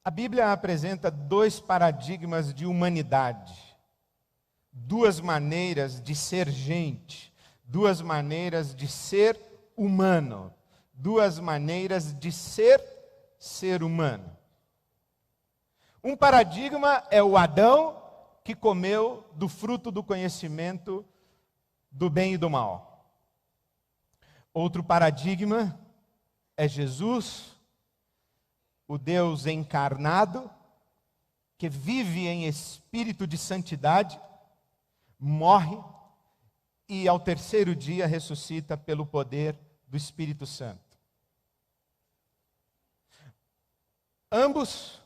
A Bíblia apresenta dois paradigmas de humanidade, duas maneiras de ser gente, duas maneiras de ser humano, duas maneiras de ser humano. Um paradigma é o Adão que comeu do fruto do conhecimento do bem e do mal. Outro paradigma é Jesus, o Deus encarnado, que vive em espírito de santidade, morre e ao terceiro dia ressuscita pelo poder do Espírito Santo. Ambos,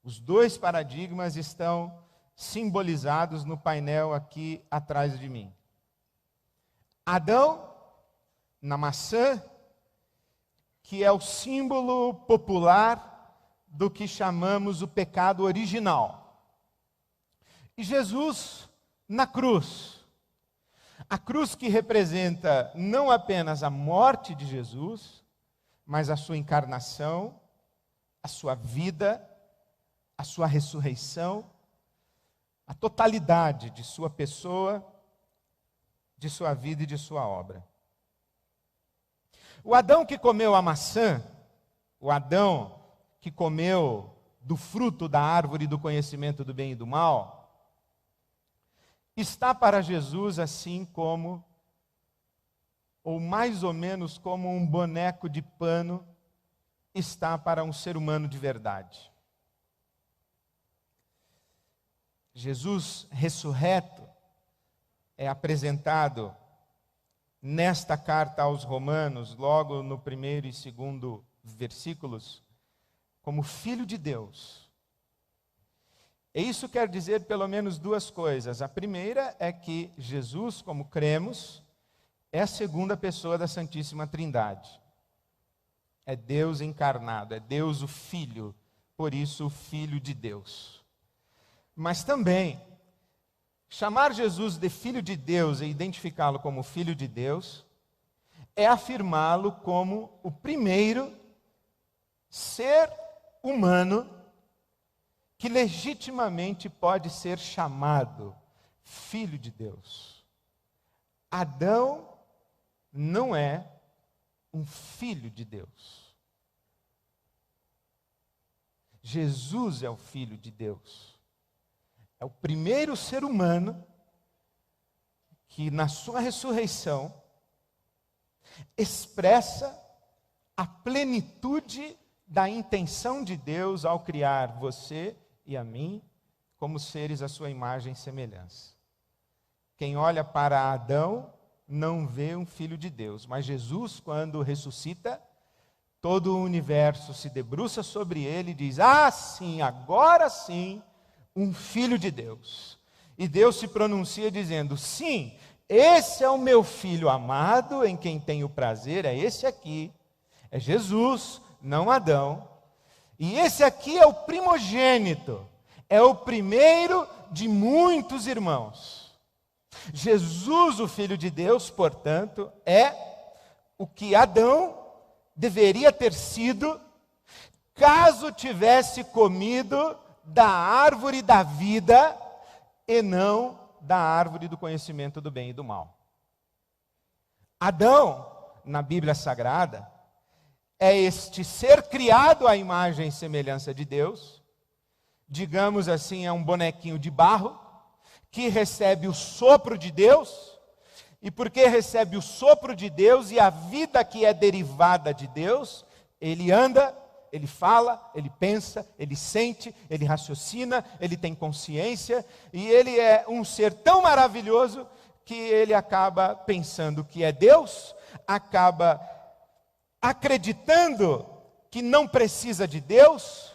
os dois paradigmas estão simbolizados no painel aqui atrás de mim. Adão, na maçã, que é o símbolo popular do que chamamos o pecado original. E Jesus na cruz. A cruz que representa não apenas a morte de Jesus, mas a sua encarnação, a sua vida, a sua ressurreição, a totalidade de sua pessoa, de sua vida e de sua obra. O Adão que comeu a maçã, o Adão que comeu do fruto da árvore do conhecimento do bem e do mal, está para Jesus assim como, ou mais ou menos como um boneco de pano está para um ser humano de verdade. Jesus ressurreto é apresentado nesta carta aos Romanos, logo no primeiro e segundo versículos, como Filho de Deus. E isso quer dizer pelo menos duas coisas. A primeira é que Jesus, como cremos, é a segunda pessoa da Santíssima Trindade. É Deus encarnado, é Deus o Filho, por isso o Filho de Deus. Mas também, chamar Jesus de Filho de Deus e identificá-lo como Filho de Deus, é afirmá-lo como o primeiro ser humano que legitimamente pode ser chamado Filho de Deus. Adão não é um filho de Deus. Jesus é o Filho de Deus. É o primeiro ser humano que, na sua ressurreição, expressa a plenitude da intenção de Deus ao criar você e a mim como seres à sua imagem e semelhança. Quem olha para Adão não vê um filho de Deus, mas Jesus, quando ressuscita, todo o universo se debruça sobre ele e diz: ah, sim, agora sim, um filho de Deus. E Deus se pronuncia dizendo: sim, esse é o meu filho amado, em quem tenho prazer, é esse aqui, é Jesus, não Adão. E esse aqui é o primogênito, é o primeiro de muitos irmãos. Jesus, o Filho de Deus, portanto, é o que Adão deveria ter sido, caso tivesse comido da árvore da vida e não da árvore do conhecimento do bem e do mal. Adão, na Bíblia Sagrada, é este ser criado à imagem e semelhança de Deus, digamos assim, é um bonequinho de barro, que recebe o sopro de Deus, e porque recebe o sopro de Deus e a vida que é derivada de Deus, ele anda, ele fala, ele pensa, ele sente, ele raciocina, ele tem consciência, e ele é um ser tão maravilhoso que ele acaba pensando que é Deus, acaba acreditando que não precisa de Deus,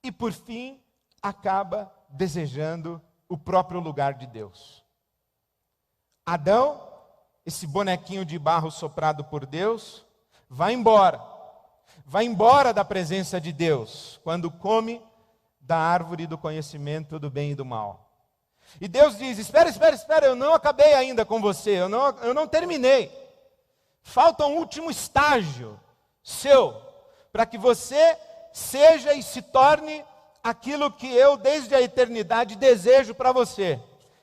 e por fim acaba desejando o próprio lugar de Deus. Adão, esse bonequinho de barro soprado por Deus, vai embora da presença de Deus, quando come da árvore do conhecimento do bem e do mal. E Deus diz: espera, eu não acabei ainda com você, eu não terminei. Falta um último estágio seu, para que você seja e se torne aquilo que eu desde a eternidade desejo para você.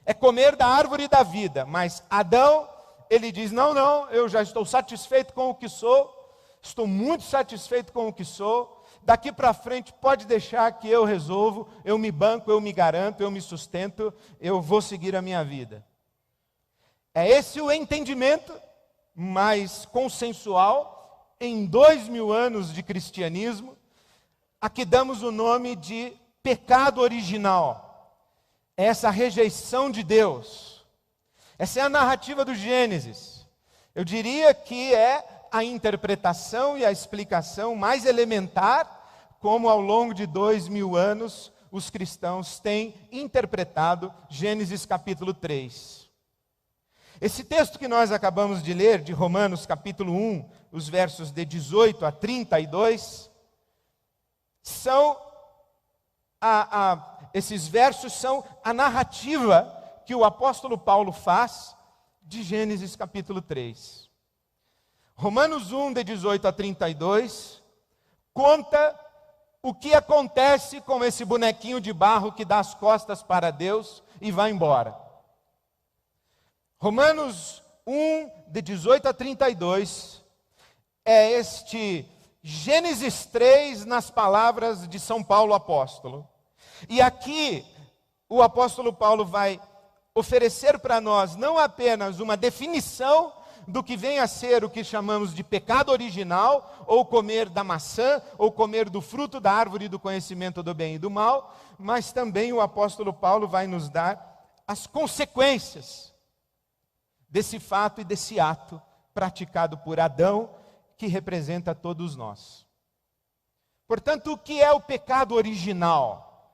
É comer da árvore da vida. Mas Adão, ele diz, não, eu já estou satisfeito com o que sou, estou muito satisfeito com o que sou, daqui para frente pode deixar que eu resolvo, eu me banco, eu me garanto, eu me sustento, eu vou seguir a minha vida. É esse o entendimento mais consensual em 2000 anos de cristianismo, a que damos o nome de pecado original. Essa rejeição de Deus. Essa é a narrativa do Gênesis. Eu diria que é a interpretação e a explicação mais elementar, como ao longo de 2000 anos os cristãos têm interpretado Gênesis capítulo 3. Esse texto que nós acabamos de ler, de Romanos capítulo 1, os versos de 18 a 32, esses versos são a narrativa que o apóstolo Paulo faz de Gênesis capítulo 3. Romanos 1, de 18 a 32, conta o que acontece com esse bonequinho de barro que dá as costas para Deus e vai embora. Romanos 1, de 18 a 32, é este Gênesis 3 nas palavras de São Paulo apóstolo. E aqui o apóstolo Paulo vai oferecer para nós não apenas uma definição do que vem a ser o que chamamos de pecado original, ou comer da maçã, ou comer do fruto da árvore do conhecimento do bem e do mal, mas também o apóstolo Paulo vai nos dar as consequências desse fato e desse ato praticado por Adão, que representa todos nós. Portanto, o que é o pecado original?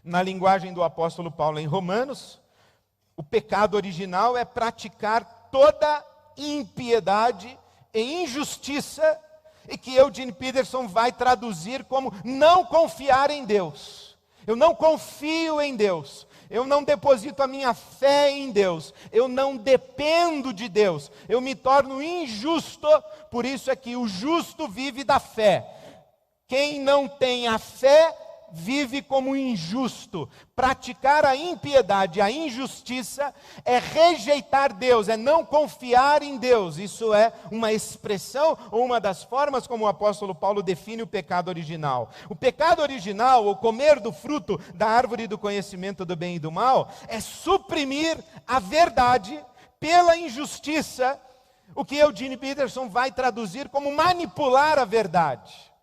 Na linguagem do apóstolo Paulo em Romanos, o pecado original é praticar toda impiedade e injustiça, e que Eugene Peterson vai traduzir como não confiar em Deus. Eu não confio em Deus, eu não deposito a minha fé em Deus, eu não dependo de Deus, eu me torno injusto, por isso é que o justo vive da fé. Quem não tem a fé vive como injusto. Praticar a impiedade, a injustiça, é rejeitar Deus, é não confiar em Deus. Isso é uma expressão ou uma das formas como o apóstolo Paulo define o pecado original. O pecado original, ou comer do fruto da árvore do conhecimento do bem e do mal, é suprimir a verdade pela injustiça, o que Eugene Peterson vai traduzir como manipular a verdade.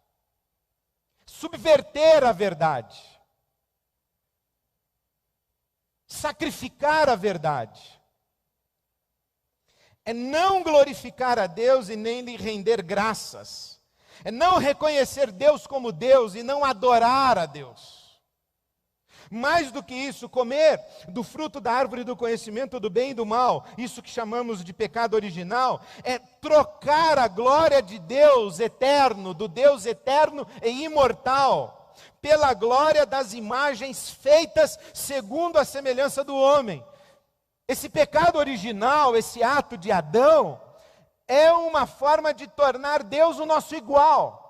Subverter a verdade, sacrificar a verdade, é não glorificar a Deus e nem lhe render graças, é não reconhecer Deus como Deus e não adorar a Deus. Mais do que isso, comer do fruto da árvore do conhecimento do bem e do mal, isso que chamamos de pecado original, é trocar a glória de Deus eterno, do Deus eterno e imortal, pela glória das imagens feitas segundo a semelhança do homem. Esse pecado original, esse ato de Adão, é uma forma de tornar Deus o nosso igual.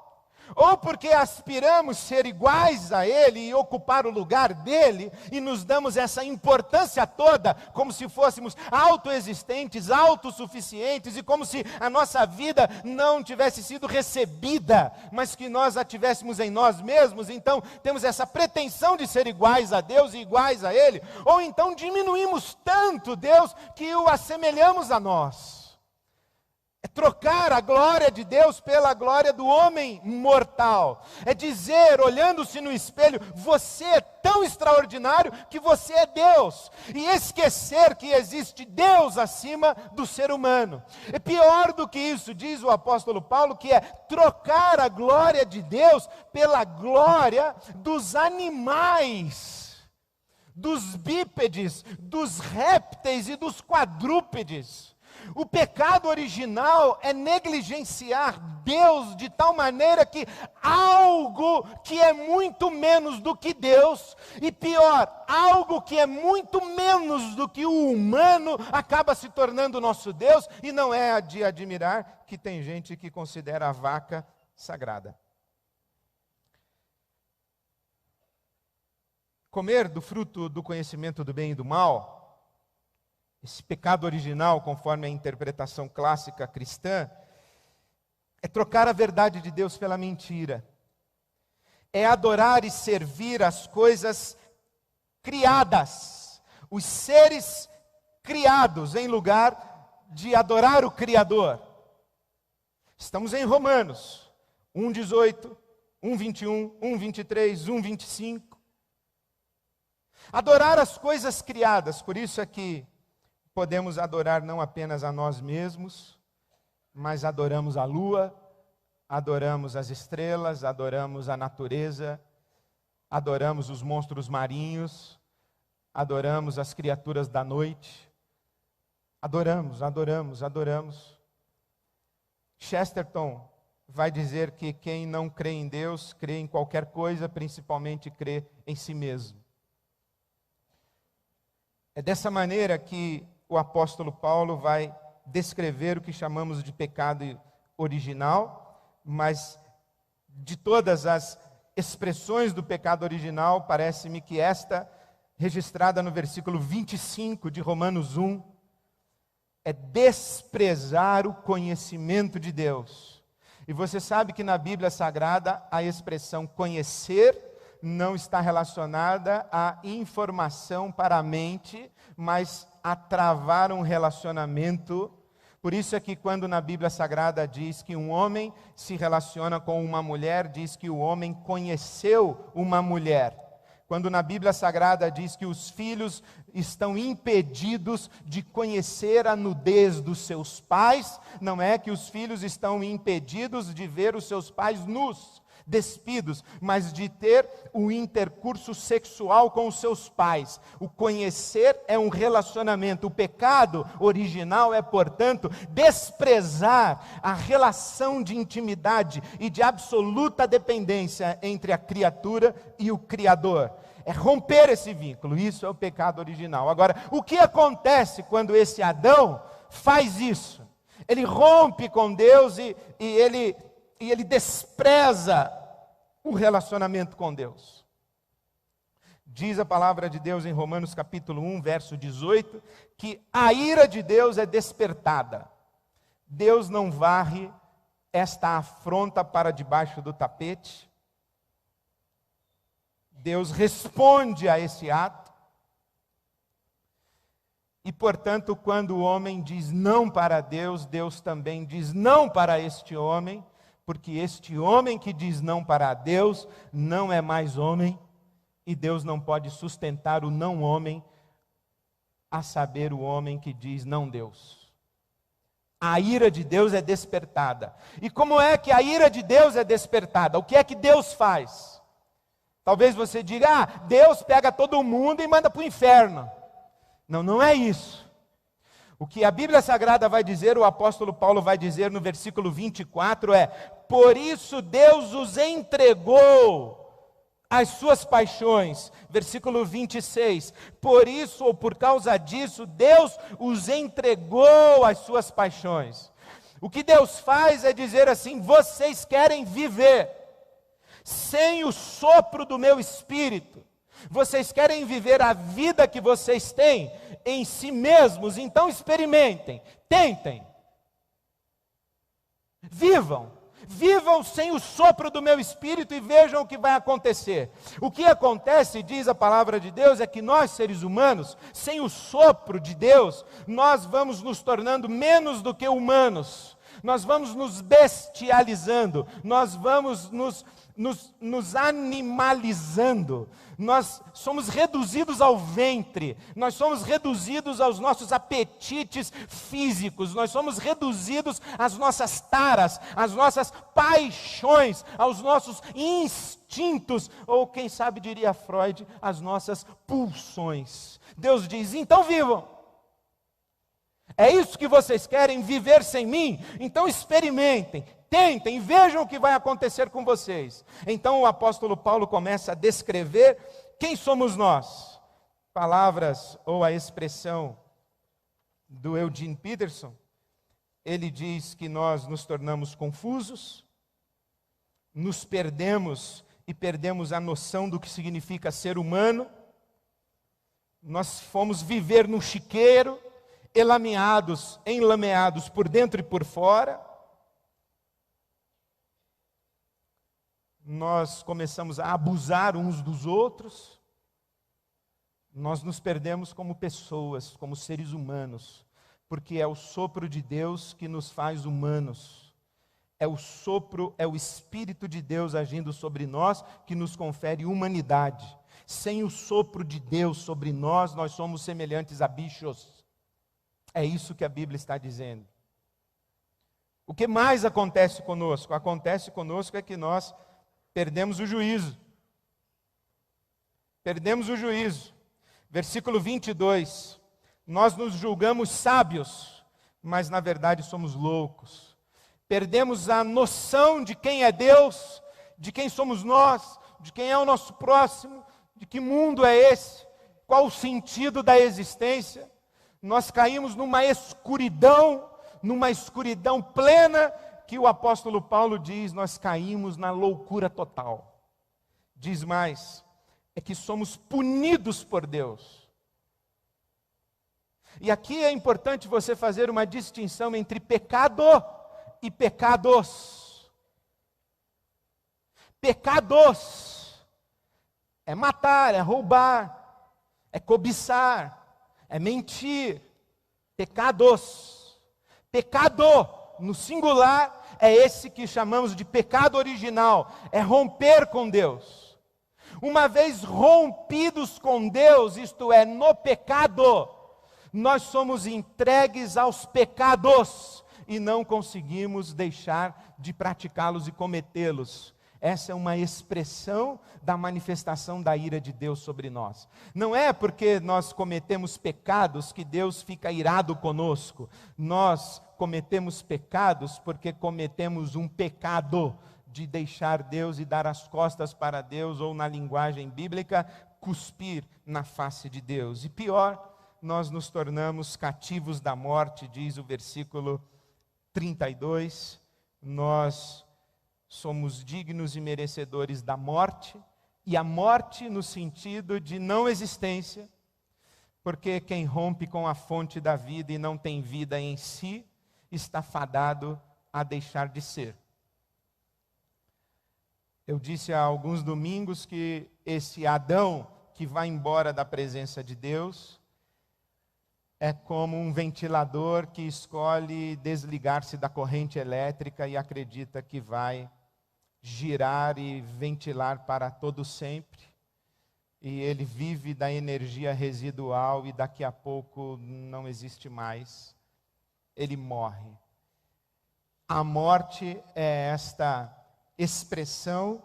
Ou porque aspiramos ser iguais a Ele e ocupar o lugar dEle, e nos damos essa importância toda, como se fôssemos autoexistentes, autossuficientes, e como se a nossa vida não tivesse sido recebida, mas que nós a tivéssemos em nós mesmos. Então temos essa pretensão de ser iguais a Deus e iguais a Ele, ou então diminuímos tanto Deus que o assemelhamos a nós. É trocar a glória de Deus pela glória do homem mortal. É dizer, olhando-se no espelho, você é tão extraordinário que você é Deus. E esquecer que existe Deus acima do ser humano. É pior do que isso, diz o apóstolo Paulo, que é trocar a glória de Deus pela glória dos animais, dos bípedes, dos répteis e dos quadrúpedes. O pecado original é negligenciar Deus de tal maneira que algo que é muito menos do que Deus, e pior, algo que é muito menos do que o humano, acaba se tornando nosso Deus. E não é de admirar que tem gente que considera a vaca sagrada. Comer do fruto do conhecimento do bem e do mal, esse pecado original, conforme a interpretação clássica cristã, é trocar a verdade de Deus pela mentira. É adorar e servir as coisas criadas, os seres criados, em lugar de adorar o Criador. Estamos em Romanos 1:18, 1:21, 1:23, 1:25. Adorar as coisas criadas, por isso é que podemos adorar não apenas a nós mesmos, mas adoramos a lua, adoramos as estrelas, adoramos a natureza, adoramos os monstros marinhos, adoramos as criaturas da noite. Adoramos. Chesterton vai dizer que quem não crê em Deus, crê em qualquer coisa, principalmente crê em si mesmo. É dessa maneira que o apóstolo Paulo vai descrever o que chamamos de pecado original, mas de todas as expressões do pecado original, parece-me que esta, registrada no versículo 25 de Romanos 1, é desprezar o conhecimento de Deus. E você sabe que na Bíblia Sagrada a expressão conhecer não está relacionada à informação para a mente, mas a travar um relacionamento. Por isso é que quando na Bíblia Sagrada diz que um homem se relaciona com uma mulher, diz que o homem conheceu uma mulher. Quando na Bíblia Sagrada diz que os filhos estão impedidos de conhecer a nudez dos seus pais, não é que os filhos estão impedidos de ver os seus pais nus, despidos, mas de ter o intercurso sexual com os seus pais. O conhecer é um relacionamento. O pecado original é, portanto, desprezar a relação de intimidade e de absoluta dependência entre a criatura e o Criador. É romper esse vínculo. Isso é o pecado original. Agora, o que acontece quando esse Adão faz isso? Ele rompe com Deus e ele despreza o relacionamento com Deus. Diz a palavra de Deus em Romanos capítulo 1, verso 18, que a ira de Deus é despertada. Deus não varre esta afronta para debaixo do tapete. Deus responde a esse ato. E, portanto, quando o homem diz não para Deus, Deus também diz não para este homem, porque este homem que diz não para Deus não é mais homem, e Deus não pode sustentar o não homem, a saber, o homem que diz não Deus. A ira de Deus é despertada. E como é que a ira de Deus é despertada? O que é que Deus faz? Talvez você diga, Deus pega todo mundo e manda para o inferno. Não, não é isso. O que a Bíblia Sagrada vai dizer, o apóstolo Paulo vai dizer no versículo 24 é: por isso Deus os entregou às suas paixões. Versículo 26, por isso ou por causa disso, Deus os entregou às suas paixões. O que Deus faz é dizer assim: vocês querem viver sem o sopro do meu espírito, vocês querem viver a vida que vocês têm em si mesmos, então experimentem, tentem, vivam sem o sopro do meu espírito e vejam o que vai acontecer. O que acontece, diz a palavra de Deus, é que nós seres humanos, sem o sopro de Deus, nós vamos nos tornando menos do que humanos, nós vamos nos bestializando, nós vamos nos animalizando, nós somos reduzidos ao ventre, nós somos reduzidos aos nossos apetites físicos, nós somos reduzidos às nossas taras, às nossas paixões, aos nossos instintos, ou quem sabe diria Freud, às nossas pulsões. Deus diz: então vivam. É isso que vocês querem, viver sem mim? Então experimentem, tentem, vejam o que vai acontecer com vocês. Então o apóstolo Paulo começa a descrever quem somos nós. Palavras ou a expressão do Eugene Peterson, ele diz que nós nos tornamos confusos, nos perdemos e perdemos a noção do que significa ser humano, nós fomos viver no chiqueiro, enlameados por dentro e por fora. Nós começamos a abusar uns dos outros. Nós nos perdemos como pessoas, como seres humanos, porque é o sopro de Deus que nos faz humanos. É o sopro, é o Espírito de Deus agindo sobre nós que nos confere humanidade. Sem o sopro de Deus sobre nós, nós somos semelhantes a bichos. É isso que a Bíblia está dizendo. O que mais acontece conosco? Acontece conosco é que nós perdemos o juízo. Perdemos o juízo. Versículo 22. Nós nos julgamos sábios, mas na verdade somos loucos. Perdemos a noção de quem é Deus, de quem somos nós, de quem é o nosso próximo, de que mundo é esse, qual o sentido da existência. Nós caímos numa escuridão plena, que o apóstolo Paulo diz, nós caímos na loucura total. Diz mais, é que somos punidos por Deus. E aqui é importante você fazer uma distinção entre pecado e pecados. Pecados é matar, é roubar, é cobiçar, é mentir. Pecados. Pecado, no singular, é esse que chamamos de pecado original, é romper com Deus. Uma vez rompidos com Deus, isto é, no pecado, nós somos entregues aos pecados e não conseguimos deixar de praticá-los e cometê-los. Essa é uma expressão da manifestação da ira de Deus sobre nós. Não é porque nós cometemos pecados que Deus fica irado conosco. Nós cometemos pecados porque cometemos um pecado de deixar Deus e dar as costas para Deus, ou na linguagem bíblica, cuspir na face de Deus. E pior, nós nos tornamos cativos da morte, diz o versículo 32. Nós somos dignos e merecedores da morte, e a morte no sentido de não existência, porque quem rompe com a fonte da vida e não tem vida em si, está fadado a deixar de ser. Eu disse há alguns domingos que esse Adão que vai embora da presença de Deus é como um ventilador que escolhe desligar-se da corrente elétrica e acredita que vai girar e ventilar para todo sempre. E ele vive da energia residual e daqui a pouco não existe mais. Ele morre. A morte é esta expressão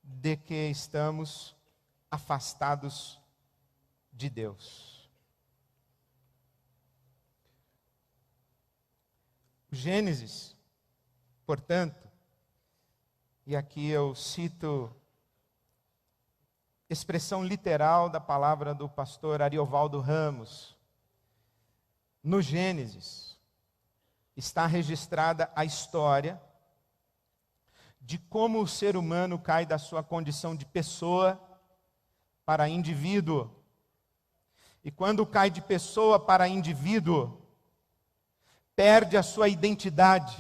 de que estamos afastados de Deus. Gênesis, portanto, e aqui eu cito expressão literal da palavra do pastor Ariovaldo Ramos. No Gênesis está registrada a história de como o ser humano cai da sua condição de pessoa para indivíduo. E quando cai de pessoa para indivíduo, perde a sua identidade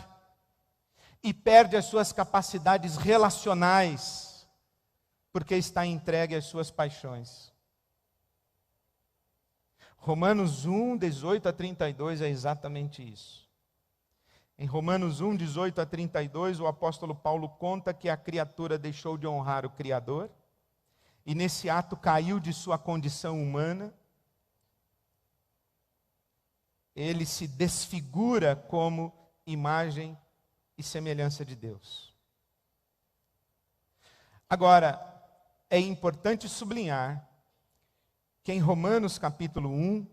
e perde as suas capacidades relacionais, porque está entregue às suas paixões. Romanos 1, 18 a 32 é exatamente isso. Em Romanos 1, 18 a 32, o apóstolo Paulo conta que a criatura deixou de honrar o Criador, e nesse ato caiu de sua condição humana. Ele se desfigura como imagem e semelhança de Deus. Agora, é importante sublinhar que em Romanos capítulo 1,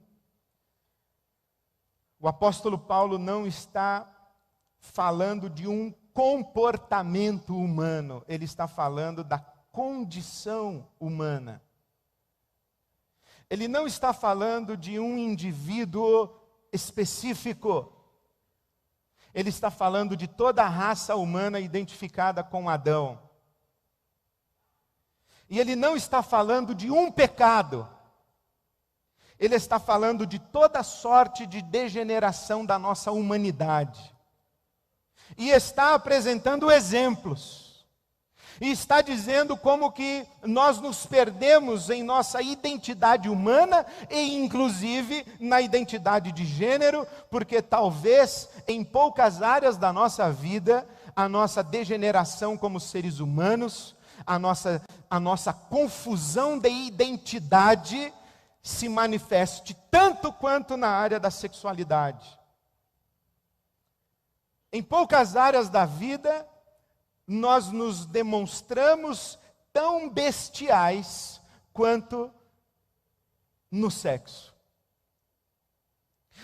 o apóstolo Paulo não está falando de um comportamento humano, ele está falando da condição humana. Ele não está falando de um indivíduo específico. Ele está falando de toda a raça humana identificada com Adão. E ele não está falando de um pecado. ele está falando de toda sorte de degeneração da nossa humanidade. E está apresentando exemplos. E está dizendo como que nós nos perdemos em nossa identidade humana e inclusive na identidade de gênero, porque talvez em poucas áreas da nossa vida, a nossa degeneração como seres humanos, a nossa confusão de identidade se manifeste tanto quanto na área da sexualidade. Em poucas áreas da vida, nós nos demonstramos tão bestiais quanto no sexo.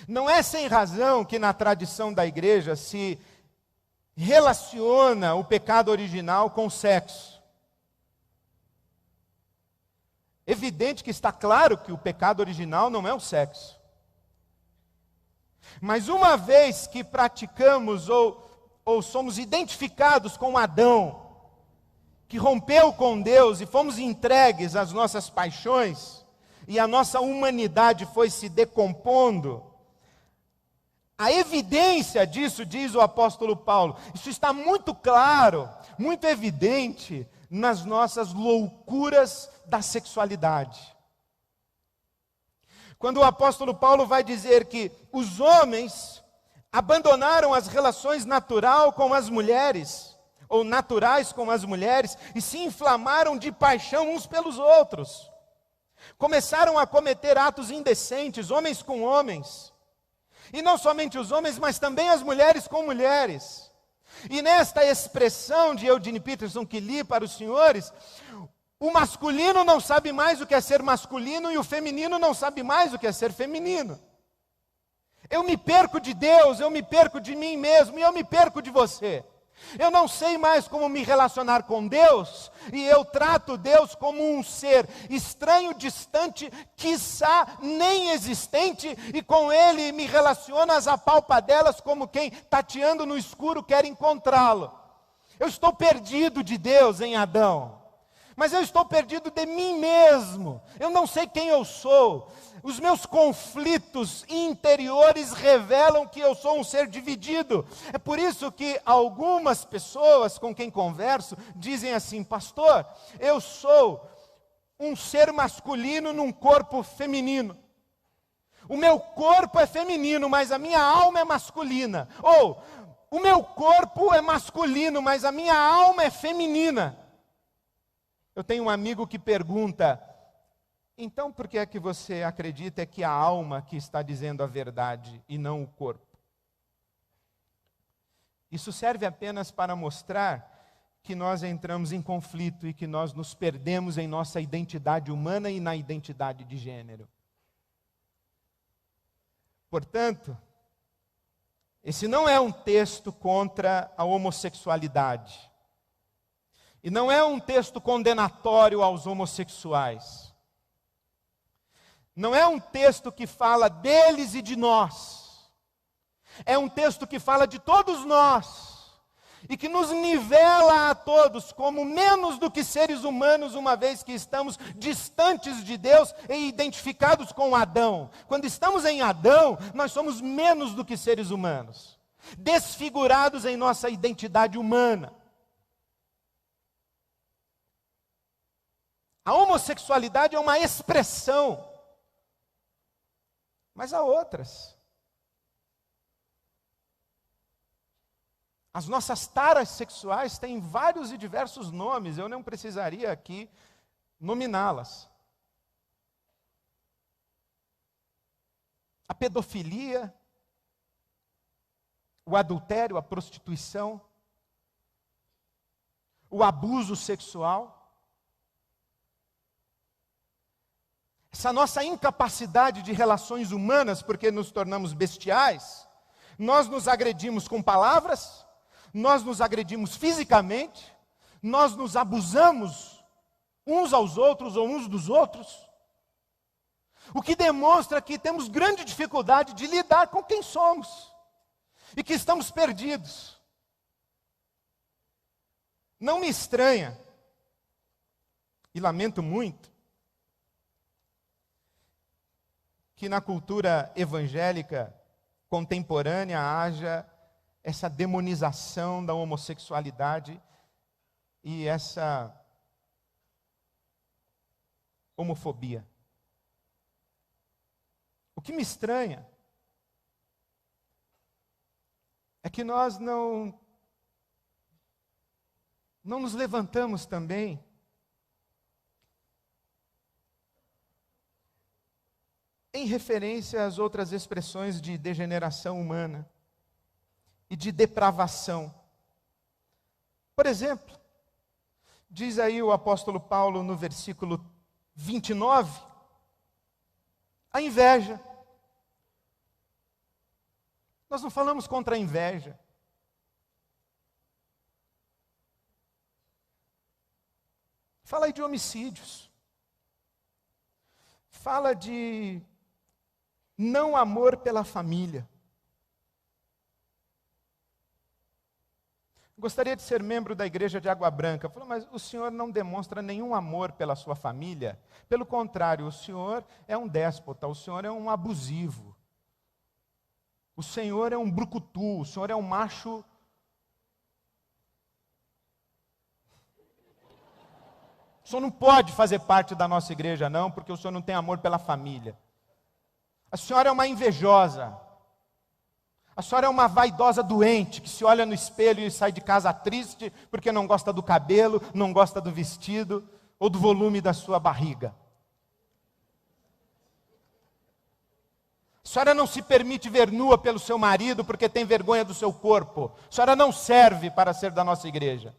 Não é sem razão que na tradição da igreja se relaciona o pecado original com o sexo. Evidente que está claro que o pecado original não é o sexo. Mas uma vez que praticamos ou somos identificados com Adão, que rompeu com Deus e fomos entregues às nossas paixões, e a nossa humanidade foi se decompondo, a evidência disso, diz o apóstolo Paulo, isso está muito claro, muito evidente nas nossas loucuras da sexualidade. Quando o apóstolo Paulo vai dizer que os homens abandonaram as relações naturais com as mulheres, ou naturais com as mulheres, e se inflamaram de paixão uns pelos outros. Começaram a cometer atos indecentes, homens com homens. E não somente os homens, mas também as mulheres com mulheres. E nesta expressão de Eugene Peterson que li para os senhores, o masculino não sabe mais o que é ser masculino e o feminino não sabe mais o que é ser feminino. Eu me perco de Deus, eu me perco de mim mesmo e eu me perco de você. Eu não sei mais como me relacionar com Deus e eu trato Deus como um ser estranho, distante, quiçá nem existente, e com Ele me relaciono às apalpadelas como quem tateando no escuro quer encontrá-lo. Eu estou perdido de Deus em Adão, mas eu estou perdido de mim mesmo. Eu não sei quem eu sou. Os meus conflitos interiores revelam que eu sou um ser dividido. É por isso que algumas pessoas com quem converso dizem assim: pastor, eu sou um ser masculino num corpo feminino. O meu corpo é feminino, mas a minha alma é masculina. Ou, o meu corpo é masculino, mas a minha alma é feminina. Eu tenho um amigo que pergunta: então por que é que você acredita que a alma que está dizendo a verdade e não o corpo? Isso serve apenas para mostrar que nós entramos em conflito e que nós nos perdemos em nossa identidade humana e na identidade de gênero. Portanto, esse não é um texto contra a homossexualidade. E não é um texto condenatório aos homossexuais. Não é um texto que fala deles e de nós. É um texto que fala de todos nós. E que nos nivela a todos como menos do que seres humanos, uma vez que estamos distantes de Deus e identificados com Adão. Quando estamos em Adão, nós somos menos do que seres humanos. Desfigurados em nossa identidade humana. A homossexualidade é uma expressão, mas há outras. As nossas taras sexuais têm vários e diversos nomes, eu não precisaria aqui nominá-las. A pedofilia, o adultério, a prostituição, o abuso sexual. Essa nossa incapacidade de relações humanas, porque nos tornamos bestiais, nós nos agredimos com palavras, nós nos agredimos fisicamente, nós nos abusamos uns aos outros ou uns dos outros, o que demonstra que temos grande dificuldade de lidar com quem somos e que estamos perdidos. Não me estranha, e lamento muito, que na cultura evangélica contemporânea haja essa demonização da homossexualidade e essa homofobia. O que me estranha é que nós não nos levantamos também em referência às outras expressões de degeneração humana e de depravação. Por exemplo, diz aí o apóstolo Paulo no versículo 29, a inveja. Nós não falamos contra a inveja. Fala aí de homicídios. Fala de não amor pela família. Gostaria de ser membro da igreja de Água Branca. Falou, mas o senhor não demonstra nenhum amor pela sua família? Pelo contrário, o senhor é um déspota, o senhor é um abusivo. O senhor é um brucutu, o senhor é um macho. O senhor não pode fazer parte da nossa igreja, não, porque o senhor não tem amor pela família. A senhora é uma invejosa. A senhora é uma vaidosa doente, que se olha no espelho e sai de casa triste, porque não gosta do cabelo, não gosta do vestido, ou do volume da sua barriga. A senhora não se permite ver nua pelo seu marido, porque tem vergonha do seu corpo. A senhora não serve para ser da nossa igreja.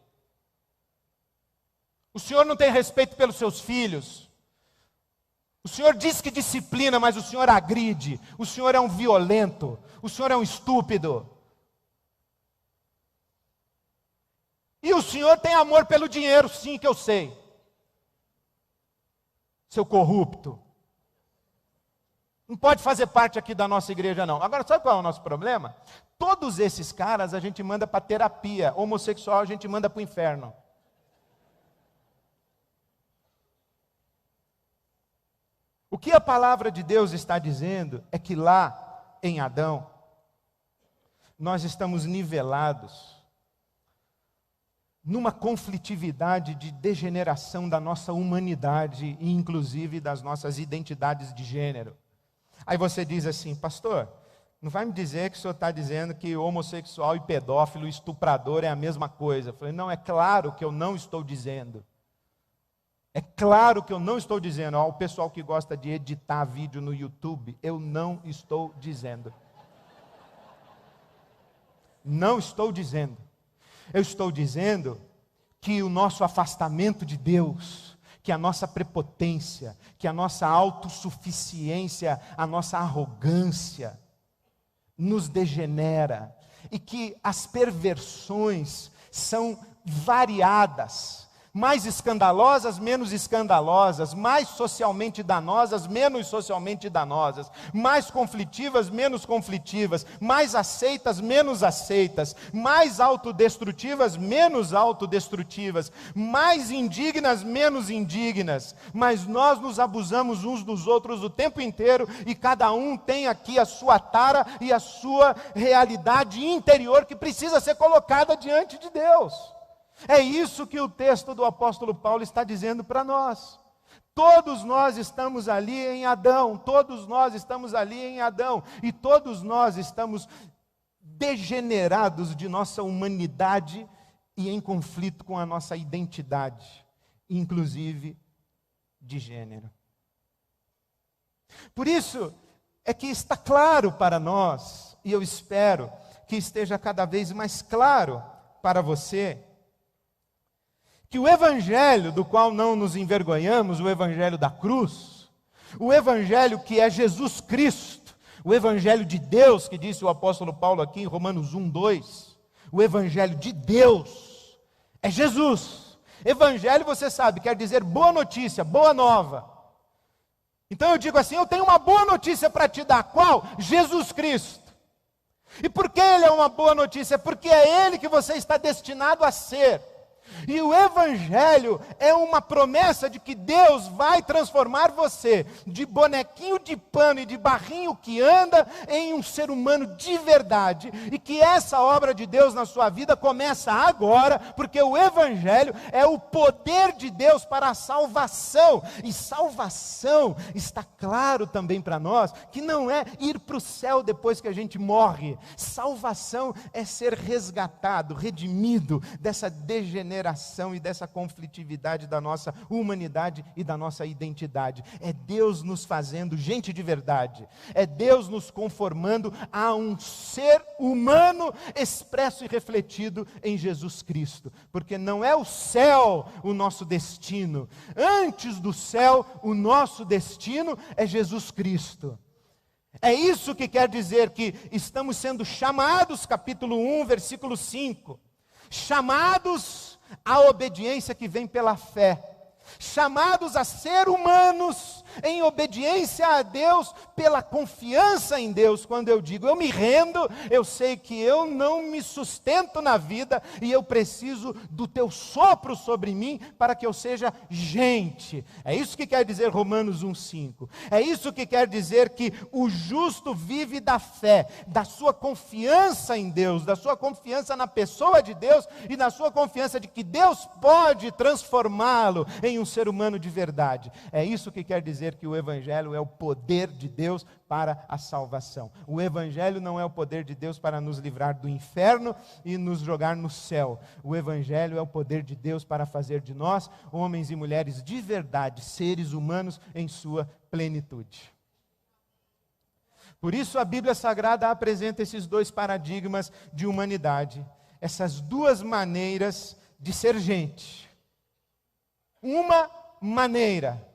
O senhor não tem respeito pelos seus filhos. O senhor diz que disciplina, mas o senhor agride. O senhor é um violento. O senhor é um estúpido. E o senhor tem amor pelo dinheiro, sim, que eu sei. Seu corrupto. Não pode fazer parte aqui da nossa igreja, não. Agora, sabe qual é o nosso problema? Todos esses caras a gente manda para terapia. Homossexual a gente manda para o inferno. O que a palavra de Deus está dizendo é que lá em Adão, nós estamos nivelados numa conflitividade de degeneração da nossa humanidade e inclusive das nossas identidades de gênero. Aí você diz assim, pastor, não vai me dizer que o senhor está dizendo que homossexual e pedófilo, estuprador é a mesma coisa. Eu falei, não, é claro que eu não estou dizendo. É claro que eu não estou dizendo, ó, o pessoal que gosta de editar vídeo no YouTube, eu não estou dizendo. Não estou dizendo. Eu estou dizendo que o nosso afastamento de Deus, que a nossa prepotência, que a nossa autossuficiência, a nossa arrogância nos degenera e que as perversões são variadas. Mais escandalosas, menos escandalosas, mais socialmente danosas, menos socialmente danosas, mais conflitivas, menos conflitivas, mais aceitas, menos aceitas, mais autodestrutivas, menos autodestrutivas, mais indignas, menos indignas, mas nós nos abusamos uns dos outros o tempo inteiro e cada um tem aqui a sua tara e a sua realidade interior que precisa ser colocada diante de Deus. É isso que o texto do apóstolo Paulo está dizendo para nós. Todos nós estamos ali em Adão, todos nós estamos ali em Adão, e todos nós estamos degenerados de nossa humanidade e em conflito com a nossa identidade, inclusive de gênero. Por isso é que está claro para nós, e eu espero que esteja cada vez mais claro para você, que o evangelho do qual não nos envergonhamos, o evangelho da cruz, o evangelho que é Jesus Cristo, o evangelho de Deus, que disse o apóstolo Paulo aqui em Romanos 1:2, o evangelho de Deus é Jesus. Evangelho, você sabe, quer dizer boa notícia, boa nova. Então eu digo assim, eu tenho uma boa notícia para te dar. Qual? Jesus Cristo. E por que ele é uma boa notícia? Porque é ele que você está destinado a ser. E o Evangelho é uma promessa de que Deus vai transformar você de bonequinho de pano e de barrinho que anda em um ser humano de verdade. E que essa obra de Deus na sua vida começa agora, porque o Evangelho é o poder de Deus para a salvação. E salvação está claro também para nós que não é ir para o céu depois que a gente morre. Salvação é ser resgatado, redimido dessa degeneração e dessa conflitividade da nossa humanidade e da nossa identidade. É Deus nos fazendo gente de verdade. É Deus nos conformando a um ser humano expresso e refletido em Jesus Cristo. Porque não é o céu o nosso destino. Antes do céu, o nosso destino é Jesus Cristo. É isso que quer dizer que estamos sendo chamados, capítulo 1, versículo 5. Chamados à obediência que vem pela fé. Chamados a ser humanos em obediência a Deus, pela confiança em Deus. Quando eu digo eu me rendo, eu sei que eu não me sustento na vida e eu preciso do teu sopro sobre mim para que eu seja gente. É isso que quer dizer Romanos 1,5. É isso que quer dizer que o justo vive da fé, da sua confiança em Deus, da sua confiança na pessoa de Deus e na sua confiança de que Deus pode transformá-lo em um ser humano de verdade. É isso que quer dizer que o Evangelho é o poder de Deus para a salvação. O Evangelho não é o poder de Deus para nos livrar do inferno e nos jogar no céu. O Evangelho é o poder de Deus para fazer de nós homens e mulheres de verdade, seres humanos em sua plenitude. Por isso a Bíblia Sagrada apresenta esses dois paradigmas de humanidade, essas duas maneiras de ser gente. Uma maneira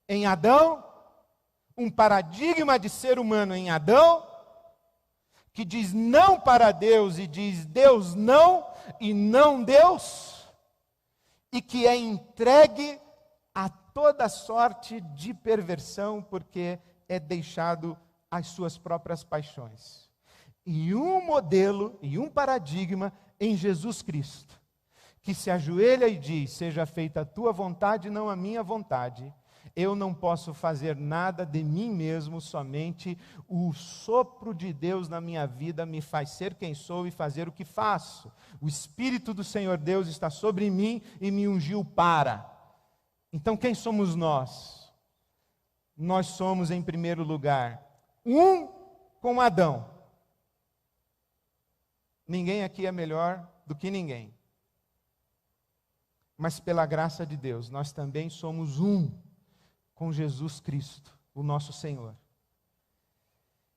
em Adão, um paradigma de ser humano em Adão, que diz não para Deus e diz Deus não e não Deus, e que é entregue a toda sorte de perversão, porque é deixado às suas próprias paixões. E um modelo e um paradigma em Jesus Cristo, que se ajoelha e diz, seja feita a tua vontade, não a minha vontade. Eu não posso fazer nada de mim mesmo, somente o sopro de Deus na minha vida me faz ser quem sou e fazer o que faço. O Espírito do Senhor Deus está sobre mim e me ungiu para. Então quem somos nós? Nós somos, em primeiro lugar, um com Adão. Ninguém aqui é melhor do que ninguém. Mas pela graça de Deus, nós também somos um com Jesus Cristo, o nosso Senhor.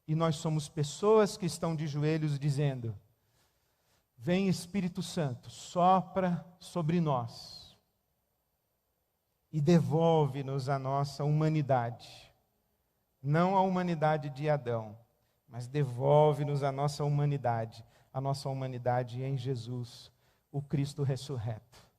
E nós somos pessoas que estão de joelhos dizendo, vem Espírito Santo, sopra sobre nós e devolve-nos a nossa humanidade. Não a humanidade de Adão, mas devolve-nos a nossa humanidade em Jesus, o Cristo ressurreto.